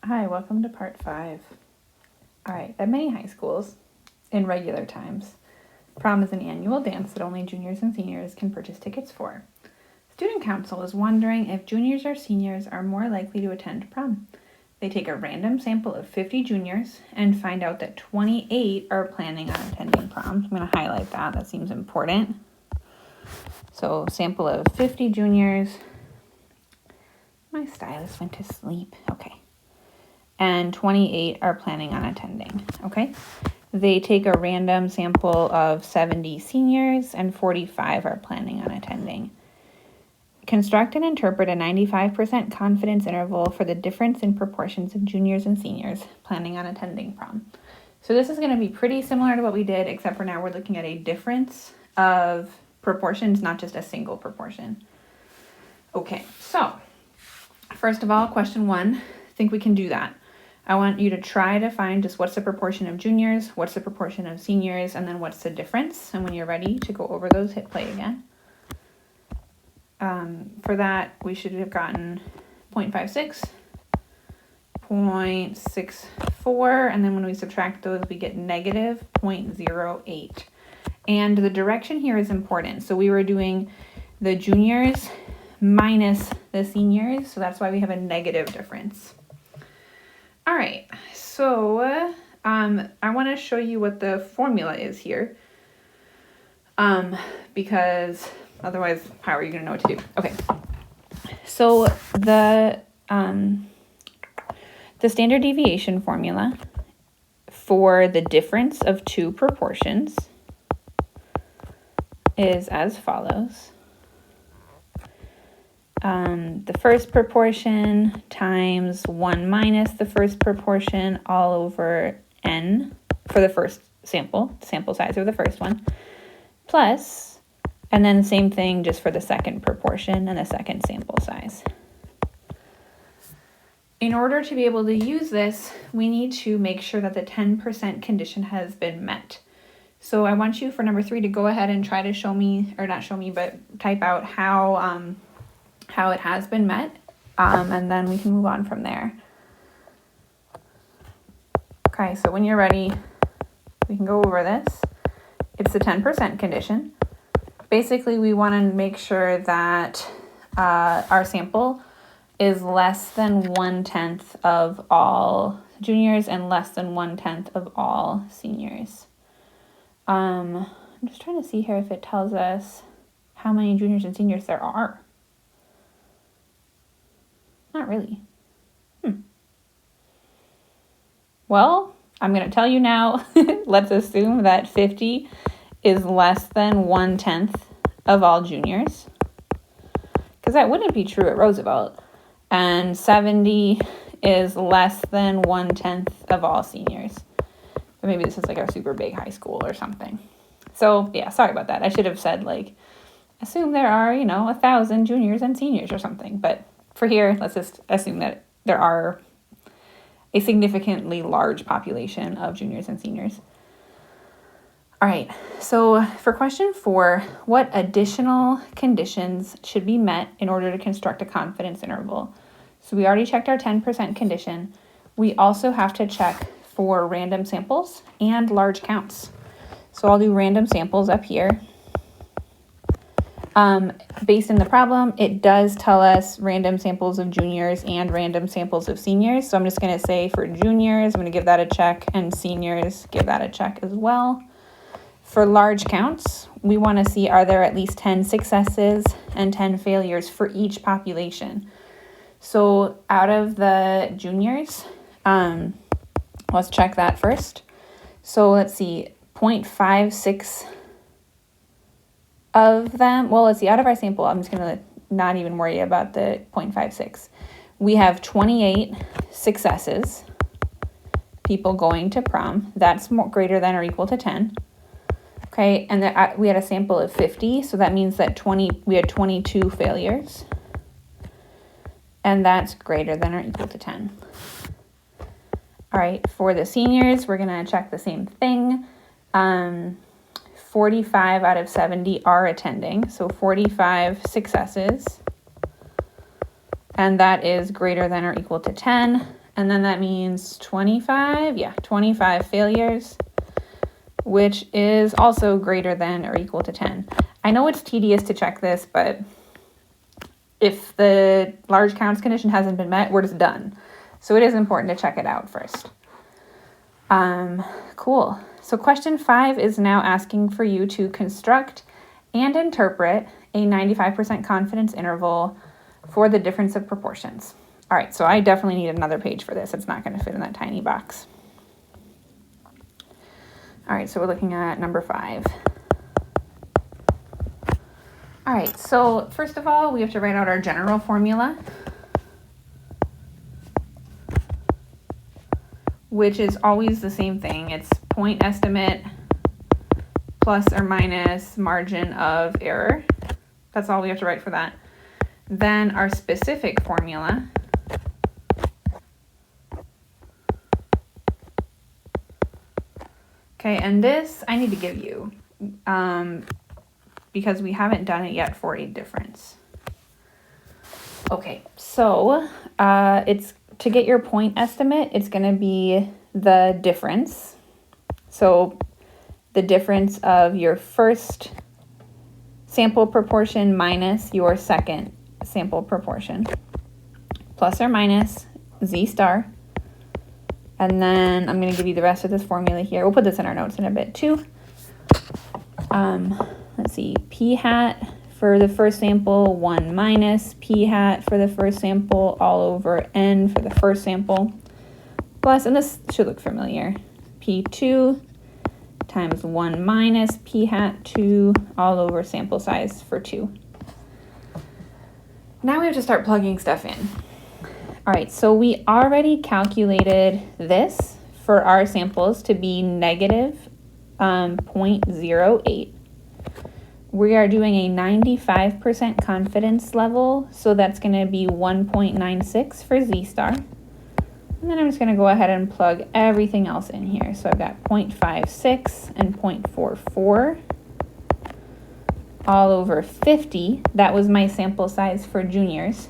Hi, welcome to part 5. All right, at many high schools, in regular times, prom is an annual dance that only juniors and seniors can purchase tickets for. Student Council is wondering if juniors or seniors are more likely to attend prom. They take a random sample of 50 juniors and find out that 28 are planning on attending prom. I'm going to highlight that. That seems important. So, sample of 50 juniors. My stylus went to sleep. Okay. And 28 are planning on attending, okay? They take a random sample of 70 seniors and 45 are planning on attending. Construct and interpret a 95% confidence interval for the difference in proportions of juniors and seniors planning on attending prom. So this is going to be pretty similar to what we did, except for now we're looking at a difference of proportions, not just a single proportion. Okay, so first of all, question 1, I think we can do that. I want you to try to find just what's the proportion of juniors, what's the proportion of seniors, and then what's the difference. And when you're ready to go over those, hit play again. For that, we should have gotten 0.56, 0.64, and then when we subtract those, we get negative 0.08. And the direction here is important. So we were doing the juniors minus the seniors, so that's why we have a negative difference. All right, so I want to show you what the formula is here, because otherwise, how are you going to know what to do? Okay, so the standard deviation formula for the difference of two proportions is as follows. The first proportion times 1 minus the first proportion all over n for the first sample size of the first one, plus, and then same thing just for the second proportion and the second sample size. In order to be able to use this, we need to make sure that the 10% condition has been met. So I want you for number 3 to go ahead and try to show me, or not show me, but type out how it has been met, and then we can move on from there. Okay, so when you're ready, we can go over this. It's the 10% condition. Basically, we want to make sure that our sample is less than 1/10 of all juniors and less than 1/10 of all seniors. I'm just trying to see here if it tells us how many juniors and seniors there are. Not really. Well, I'm going to tell you now. Let's assume that 50 is less than 1/10 of all juniors, because that wouldn't be true at Roosevelt. And 70 is less than 1/10 of all seniors. Or maybe this is like a super big high school or something. So yeah, sorry about that. I should have said assume there are, 1,000 juniors and seniors or something. But for here, let's just assume that there are a significantly large population of juniors and seniors. All right, so for question 4, what additional conditions should be met in order to construct a confidence interval? So we already checked our 10% condition. We also have to check for random samples and large counts. So I'll do random samples up here. Based in the problem, it does tell us random samples of juniors and random samples of seniors. So I'm just going to say for juniors, I'm going to give that a check, and seniors, give that a check as well. For large counts, we want to see, are there at least 10 successes and 10 failures for each population? So out of the juniors, let's check that first. So let's see, 0.56 of them, well, let's see, out of our sample, I'm just going to not even worry about the 0.56. We have 28 successes, people going to prom. That's greater than or equal to 10. Okay, and we had a sample of 50, so that means that we had 22 failures. And that's greater than or equal to 10. All right, for the seniors, we're going to check the same thing. 45 out of 70 are attending, so 45 successes. And that is greater than or equal to 10. and then that means 25, 25 failures, which is also greater than or equal to 10. I know it's tedious to check this, but if the large counts condition hasn't been met, we're just done. So it is important to check it out first. Cool. So question 5 is now asking for you to construct and interpret a 95% confidence interval for the difference of proportions. All right, so I definitely need another page for this. It's not going to fit in that tiny box. All right, so we're looking at number 5. All right, so first of all, we have to write out our general formula, which is always the same thing. It's point estimate plus or minus margin of error. That's all we have to write for that. Then our specific formula, okay, and this I need to give you because we haven't done it yet for a difference. Okay, so it's to get your point estimate, it's going to be the difference. So the difference of your first sample proportion minus your second sample proportion, plus or minus Z star. And then I'm going to give you the rest of this formula here. We'll put this in our notes in a bit too. Let's see, P hat for the first sample, 1 minus P hat for the first sample, all over N for the first sample, plus, and this should look familiar, P2 times 1 minus P hat 2, all over sample size for 2. Now we have to start plugging stuff in. All right, so we already calculated this for our samples to be negative 0.08. We are doing a 95% confidence level, so that's going to be 1.96 for Z star. And then I'm just going to go ahead and plug everything else in here. So I've got 0.56 and 0.44 all over 50. That was my sample size for juniors.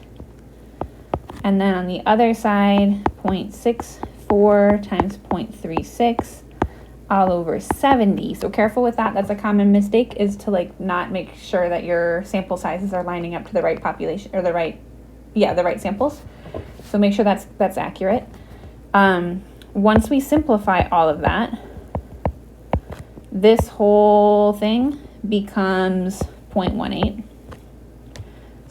And then on the other side, 0.64 times 0.36 all over 70. So careful with that. That's a common mistake, is to not make sure that your sample sizes are lining up to the right population, or the right samples. So make sure that's accurate. Once we simplify all of that, this whole thing becomes 0.18.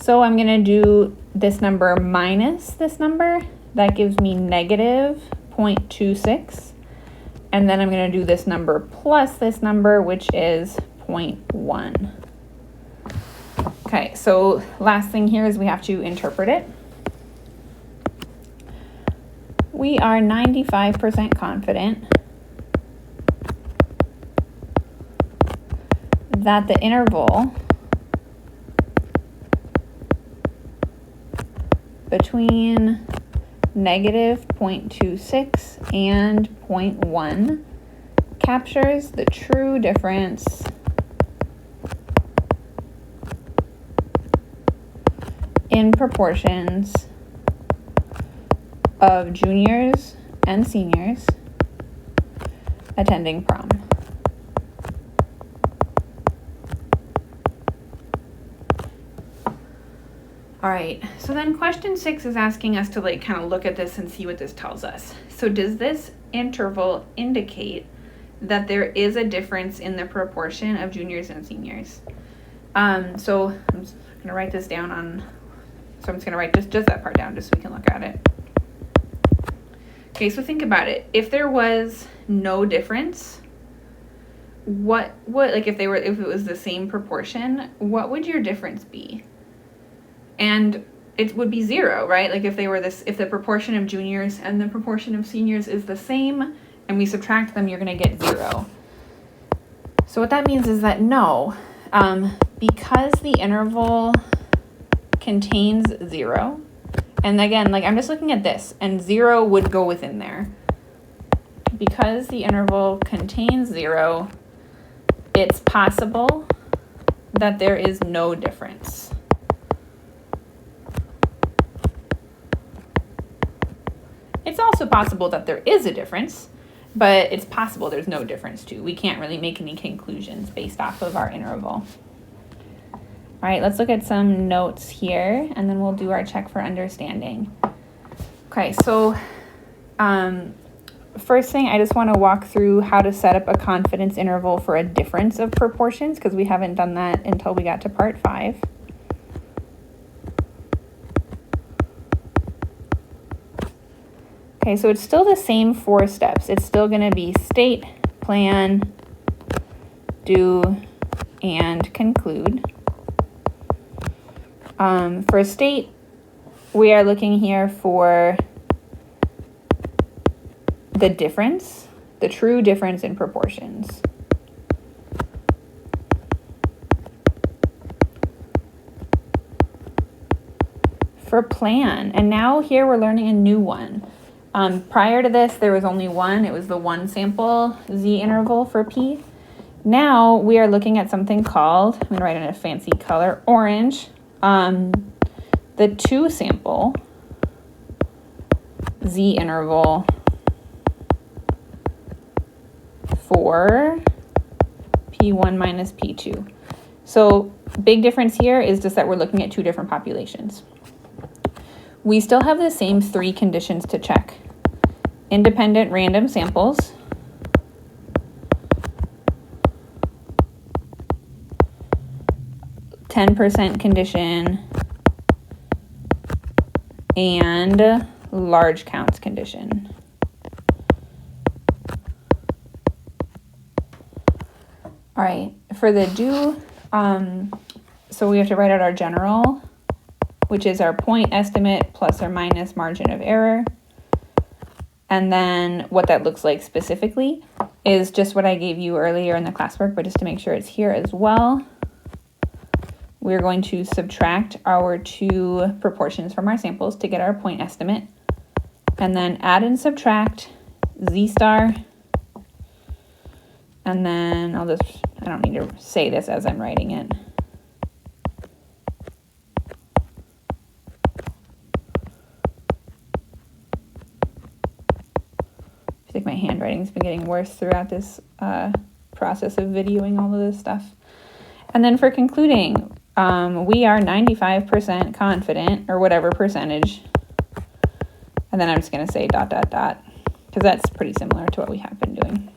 So I'm going to do this number minus this number. That gives me negative 0.26. And then I'm going to do this number plus this number, which is 0.1. Okay, so last thing here is we have to interpret it. We are 95% confident that the interval between negative 0.26 and 0.1 captures the true difference in proportions of juniors and seniors attending prom. All right, so then question 6 is asking us to kind of look at this and see what this tells us. So does this interval indicate that there is a difference in the proportion of juniors and seniors? So I'm just going to write this down so I'm just going to write just that part down just so we can look at it. Okay, so think about it. If there was no difference, what if it was the same proportion, what would your difference be? And it would be 0, right? If the proportion of juniors and the proportion of seniors is the same and we subtract them, you're going to get 0. So what that means is that no, because the interval contains 0, and again, I'm just looking at this, and 0 would go within there. Because the interval contains 0, it's possible that there is no difference. It's also possible that there is a difference, but it's possible there's no difference too. We can't really make any conclusions based off of our interval. All right, let's look at some notes here, and then we'll do our check for understanding. Okay, so first thing, I just want to walk through how to set up a confidence interval for a difference of proportions, because we haven't done that until we got to part 5. Okay, so it's still the same 4 steps. It's still going to be state, plan, do, and conclude. For state, we are looking here for the difference, the true difference in proportions. For plan, and now here we're learning a new one. Prior to this, there was only one. It was the one sample Z interval for P. Now we are looking at something called, I'm going to write in a fancy color, orange, the 2 sample Z interval for P1 minus P2. So big difference here is just that we're looking at 2 different populations. We still have the same 3 conditions to check. Independent random samples, %% condition, and large counts condition. All right, for the do, so we have to write out our general, which is our point estimate plus or minus margin of error. And then what that looks like specifically is just what I gave you earlier in the classwork, but just to make sure it's here as well. We're going to subtract our 2 proportions from our samples to get our point estimate, and then add and subtract Z star. And then I don't need to say this as I'm writing it. I think my handwriting's been getting worse throughout this process of videoing all of this stuff. And then for concluding, we are 95% confident, or whatever percentage. And then I'm just going to say ... because that's pretty similar to what we have been doing.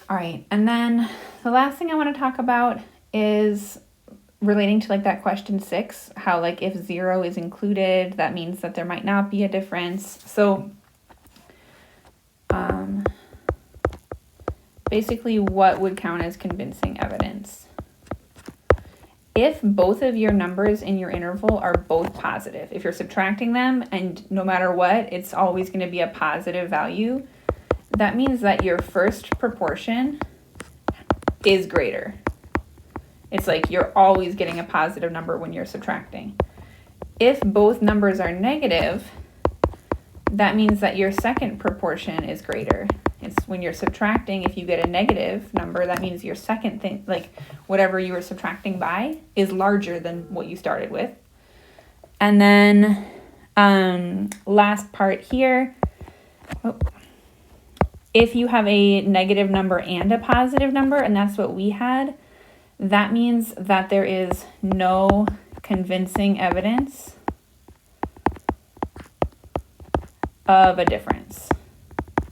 All right, and then the last thing I want to talk about is relating to like that question 6, how like if 0 is included, that means that there might not be a difference. So basically what would count as convincing evidence? If both of your numbers in your interval are both positive, if you're subtracting them and no matter what, it's always going to be a positive value, that means that your first proportion is greater. It's like you're always getting a positive number when you're subtracting. If both numbers are negative, that means that your second proportion is greater. It's when you're subtracting, if you get a negative number, that means your second thing, like whatever you were subtracting by, is larger than what you started with. And then last part here, if you have a negative number and a positive number, and that's what we had, that means that there is no convincing evidence of a difference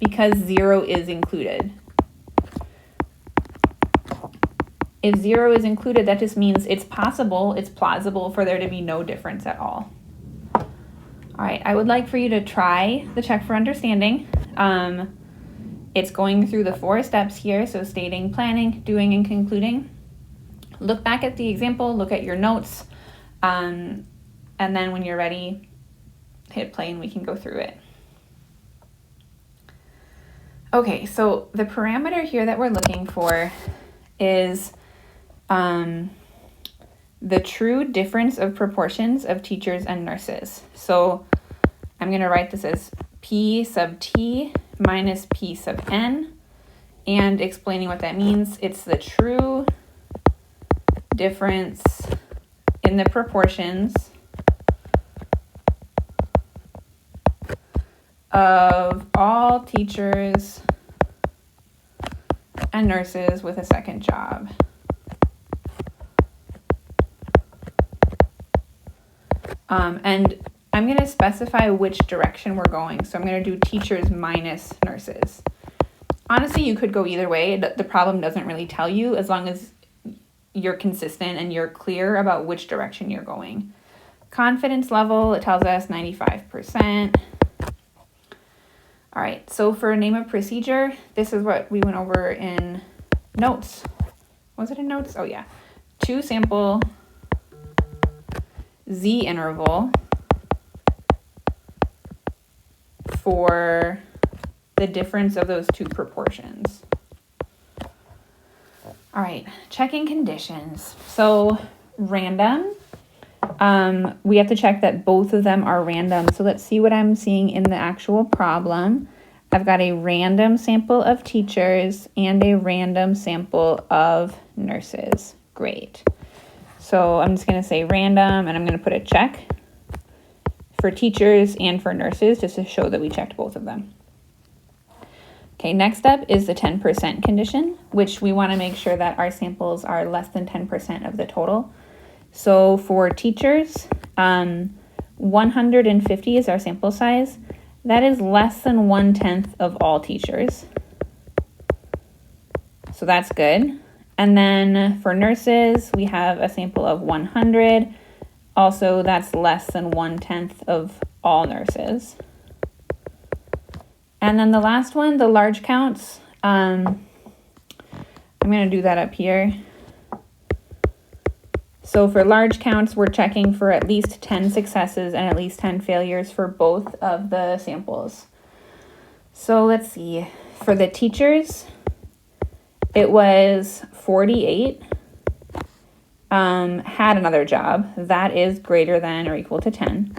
because 0 is included. If 0 is included, that just means it's possible, it's plausible for there to be no difference at all. All right, I would like for you to try the check for understanding. It's going through the 4 steps here, so stating, planning, doing, and concluding. Look back at the example, look at your notes, and then when you're ready, hit play and we can go through it. Okay, so the parameter here that we're looking for is the true difference of proportions of teachers and nurses. So I'm going to write this as P sub T minus P sub N, and explaining what that means. It's the true difference in the proportions of all teachers and nurses with a second job. And I'm going to specify which direction we're going. So I'm going to do teachers minus nurses. Honestly, you could go either way. The problem doesn't really tell you as long as you're consistent and you're clear about which direction you're going. Confidence level, it tells us 95%. All right, so for name of procedure, this is what we went over in notes. Was it in notes? Oh yeah. 2 sample Z interval for the difference of those 2 proportions. All right, checking conditions. So random, we have to check that both of them are random. So let's see what I'm seeing in the actual problem. I've got a random sample of teachers and a random sample of nurses. Great. So I'm just going to say random, and I'm going to put a check for teachers and for nurses just to show that we checked both of them. Okay, next up is the 10% condition, which we want to make sure that our samples are less than 10% of the total. So for teachers, 150 is our sample size. That is less than 1/10 of all teachers. So that's good. And then for nurses, we have a sample of 100. Also, that's less than 1/10 of all nurses. And then the last one, the large counts, I'm going to do that up here. So for large counts, we're checking for at least 10 successes and at least 10 failures for both of the samples. So let's see. For the teachers, it was 48, had another job. That is greater than or equal to 10.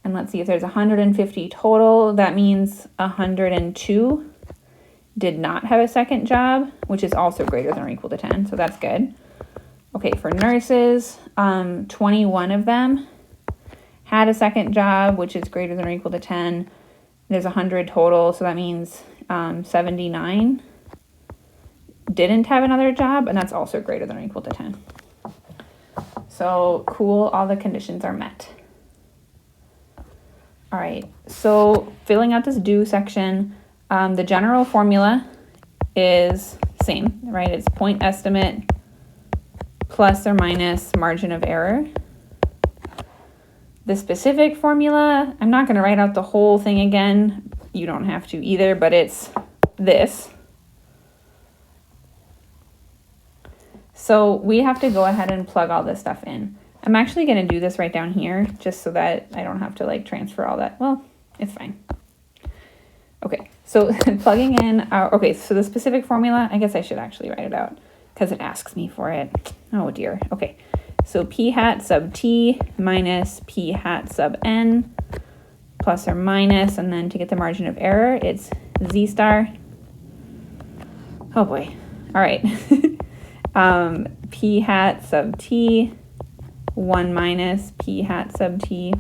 And let's see if there's 150 total. That means 102 did not have a second job, which is also greater than or equal to 10. So that's good. Okay, for nurses, 21 of them had a second job, which is greater than or equal to 10. There's 100 total, so that means 79 didn't have another job, and that's also greater than or equal to 10. So cool, all the conditions are met. All right, so filling out this do section, the general formula is same, right? It's point estimate plus or minus margin of error. The specific formula, I'm not going to write out the whole thing again. You don't have to either, but it's this. So we have to go ahead and plug all this stuff in. I'm actually going to do this right down here just so that I don't have to like transfer all that. Well, it's fine. Okay, so plugging in our, so the specific formula, I guess I should actually write it out because it asks me for it. Oh dear. Okay, so p hat sub t minus p hat sub n plus or minus, and then to get the margin of error, it's z star. Oh boy. All right. P hat sub t 1 minus p hat sub t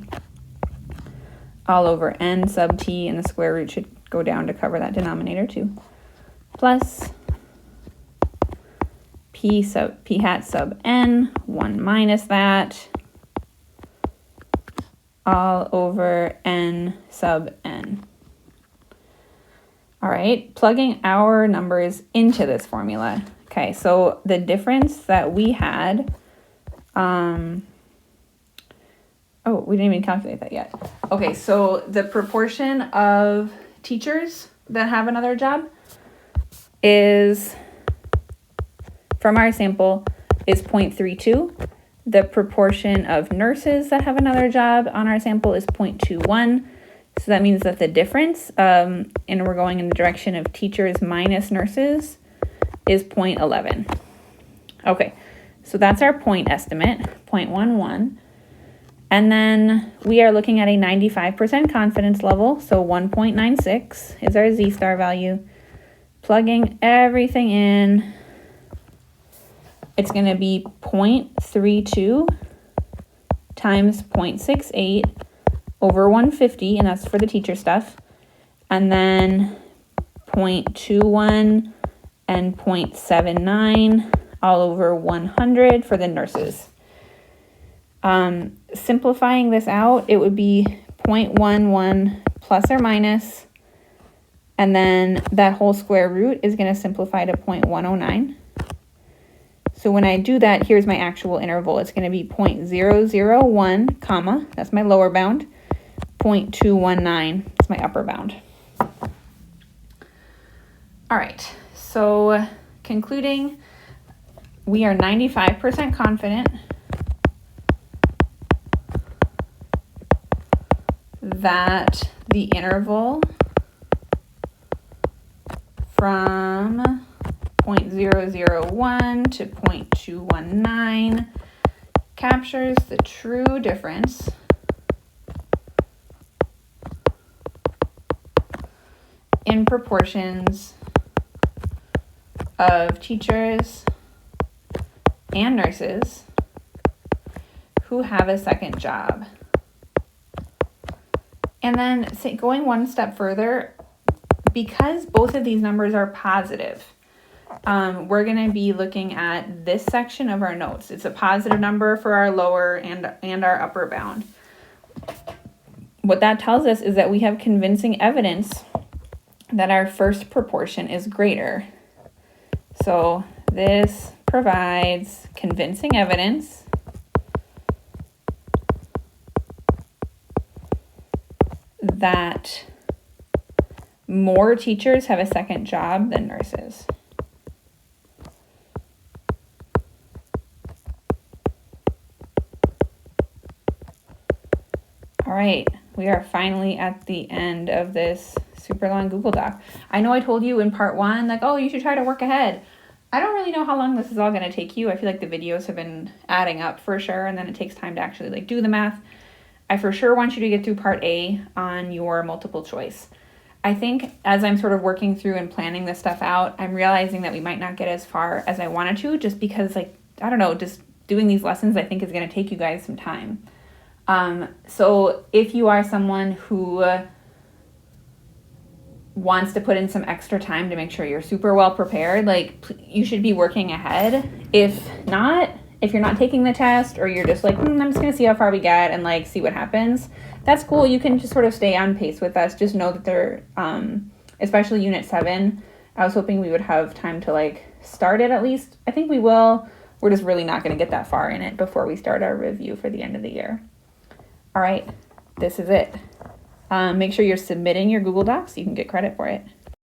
all over n sub t, and the square root should go down to cover that denominator too, plus p hat sub n 1 minus that all over n sub n. All right, plugging our numbers into this formula. Okay, so the difference that we had, we didn't even calculate that yet. Okay, so the proportion of teachers that have another job is, from our sample, is 0.32. The proportion of nurses that have another job on our sample is 0.21. So that means that the difference, and we're going in the direction of teachers minus nurses, is 0.11. Okay, so that's our point estimate, 0.11. And then we are looking at a 95% confidence level, so 1.96 is our z-star value. Plugging everything in, it's going to be 0.32 times 0.68 over 150, and that's for the teacher stuff. and then 0.21 and 0.79 all over 100 for the nurses. Simplifying this out, it would be 0.11 plus or minus, and then that whole square root is going to simplify to 0.109. So when I do that, here's my actual interval. It's going to be 0.001, comma, that's my lower bound, 0.219, that's my upper bound. All right, so concluding, we are 95% confident that the interval from 0.001 to 0.219 captures the true difference in proportions of teachers and nurses who have a second job. And then going one step further, because both of these numbers are positive, we're going to be looking at this section of our notes. It's a positive number for our lower and our upper bound. What that tells us is that we have convincing evidence that our first proportion is greater. So this provides convincing evidence that more teachers have a second job than nurses. All right, we are finally at the end of this super long Google Doc. I know I told you in part one, like, oh, you should try to work ahead. I don't really know how long this is all going to take you. I feel like the videos have been adding up for sure, and then it takes time to actually like do the math. I for sure want you to get through part A on your multiple choice. I think as I'm sort of working through and planning this stuff out, I'm realizing that we might not get as far as I wanted to, just because, like, I don't know, just doing these lessons I think is going to take you guys some time. So if you are someone who wants to put in some extra time to make sure you're super well prepared, like, you should be working ahead. If not, if you're not taking the test, or you're just like, I'm just going to see how far we get and like see what happens, that's cool. You can just sort of stay on pace with us. Just know that they're, especially Unit 7, I was hoping we would have time to like start it at least. I think we will. We're just really not going to get that far in it before we start our review for the end of the year. All right, this is it. Make sure you're submitting your Google Docs so you can get credit for it.